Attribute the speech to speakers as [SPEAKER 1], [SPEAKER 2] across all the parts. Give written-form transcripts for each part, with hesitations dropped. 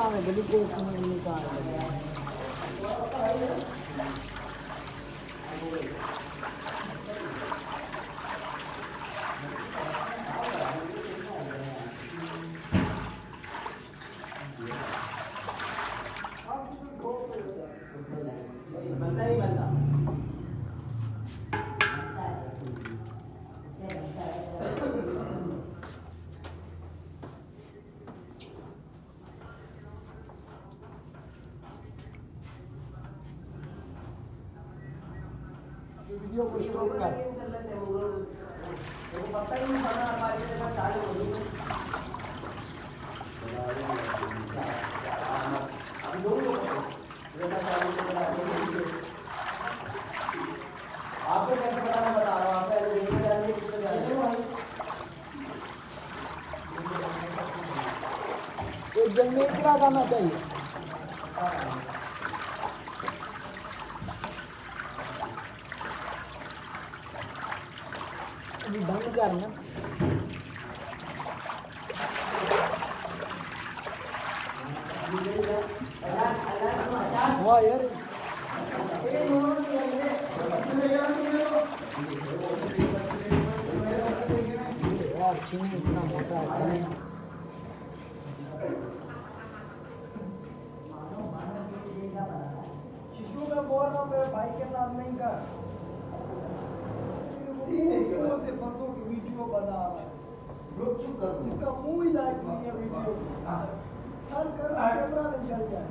[SPEAKER 1] निकाल गली को निकाल
[SPEAKER 2] बनता ही बनता
[SPEAKER 1] वीडियो को स्टॉप कर
[SPEAKER 2] पता ही नहीं पड़ा हमारे के पास चालू हो गई अब दोनों आपको कैसे पता मैं बता रहा हूँ आप पहले देखने जाएंगे कितने जाएंगे
[SPEAKER 1] एक जन में इतना जाना चाहिए अभी बंद करना वाह यार चीनी इतना मोटा है शिशु में बोल रहा हूँ मेरे भाई के नाम नहीं कर से बंदों की वीडियो बना रहा है जिसका मुंह ही लायक नहीं है वीडियो कल कर कैमरा नहीं चल जाए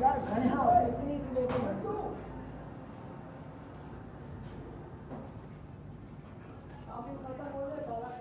[SPEAKER 1] यार घनिया इतनी सी लेके आप ये पता बोल रहे सारा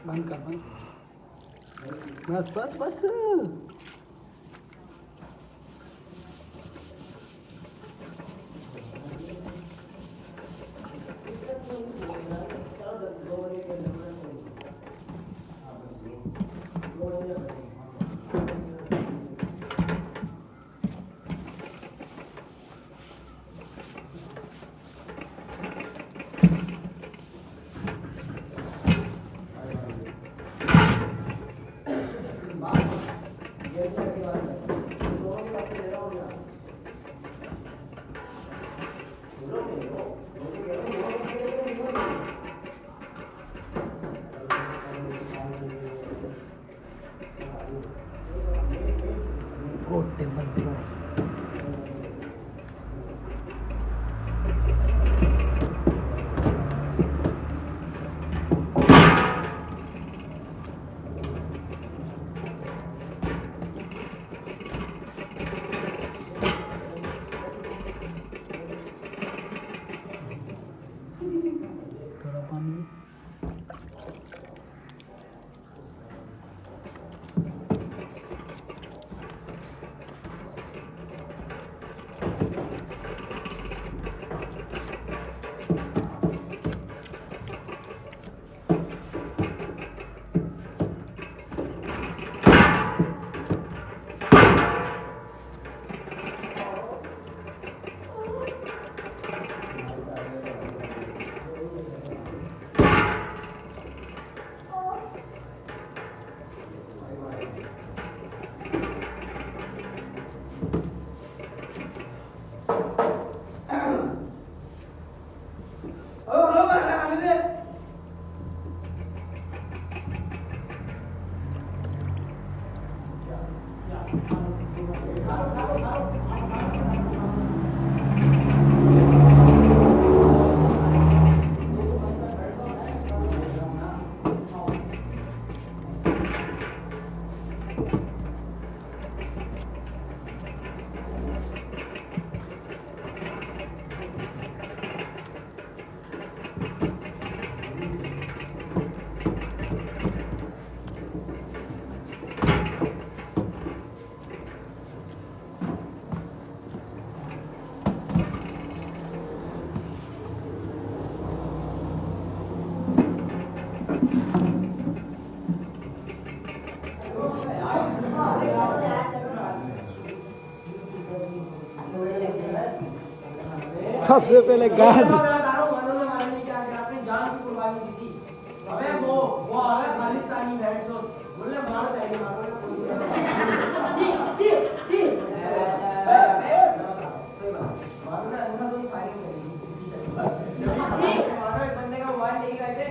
[SPEAKER 1] बंद कर बंद बस बस बस सबसे पहले गाड़ी
[SPEAKER 2] मैं बता रहा हूँ मनोज ने मारने की आगे अपनी जान की कुर्बानी की थी। अबे वो आ गया खालिस्तानी बैंड शो बोले मारो चाहिए मारो मारो ना उनका कोई फायरिंग करेगी मारो एक बंदे का मोबाइल लेके गए थे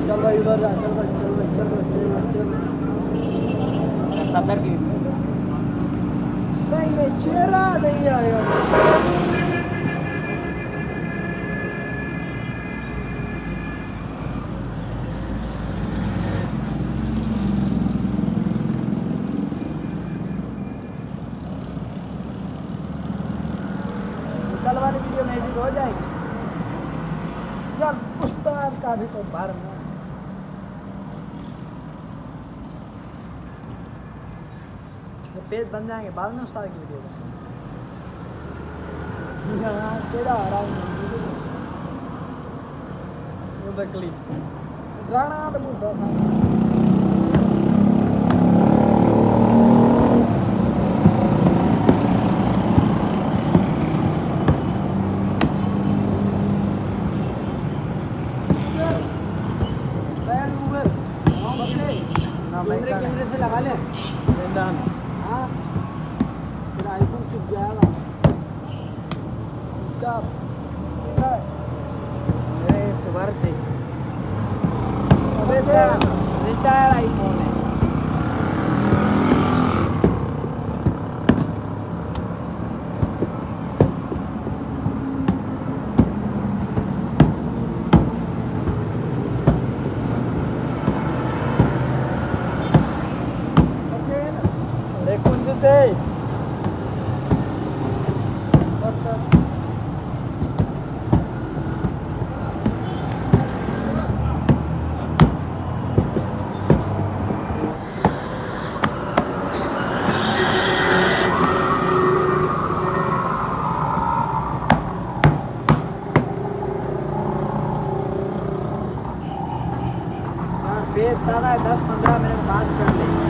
[SPEAKER 1] चल भाई उधर जा चल भाई चल भाई चल भाई चल भाई
[SPEAKER 2] सफर की
[SPEAKER 1] नहीं नहीं चेहरा नहीं आएगा कल वाली वीडियो में एडिट हो जाएगी चल उस्ताद का भी तो भरना पेज बन जाएंगे बाद में उस्ताद की वीडियो यहाँ तेरा आ रहा है वो बकली राणा तो बुढ़ा सा कैमरे से लगा ले हाँ फिर आईफोन चुप जाएगा इसका सुबह चाहिए वैसे रिटायर आईफोन है Hey! दादा 10-15 मिनट बात कर लेंगे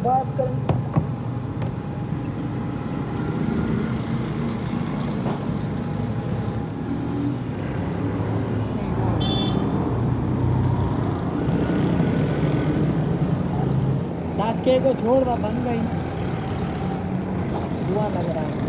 [SPEAKER 1] बात कर के को छोड़ बन गई धुआं लग रहा है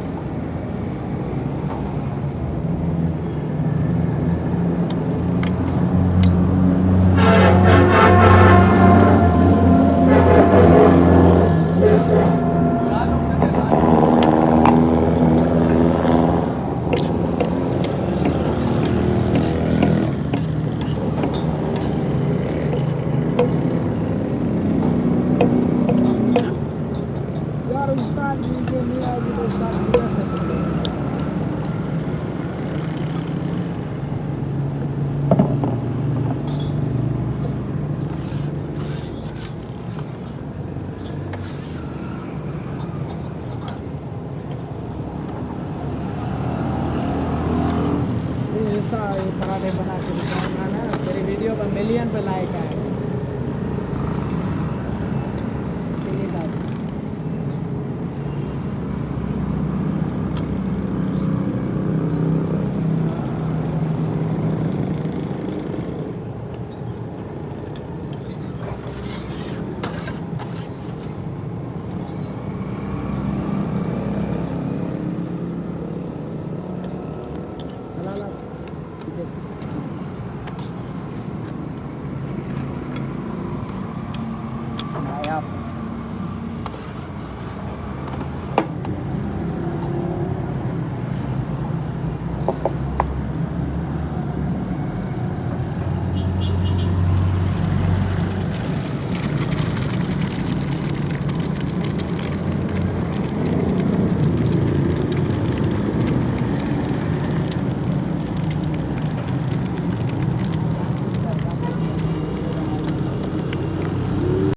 [SPEAKER 1] आज वीडियो नहीं आएगी तो स्टार्ट कर सकते हैं। ऐसा ये पराठे बना के दिखाऊंगा ना, मेरी वीडियो पर मिलियन पे लाइक आए। इन्हीं का ला सीधे आया।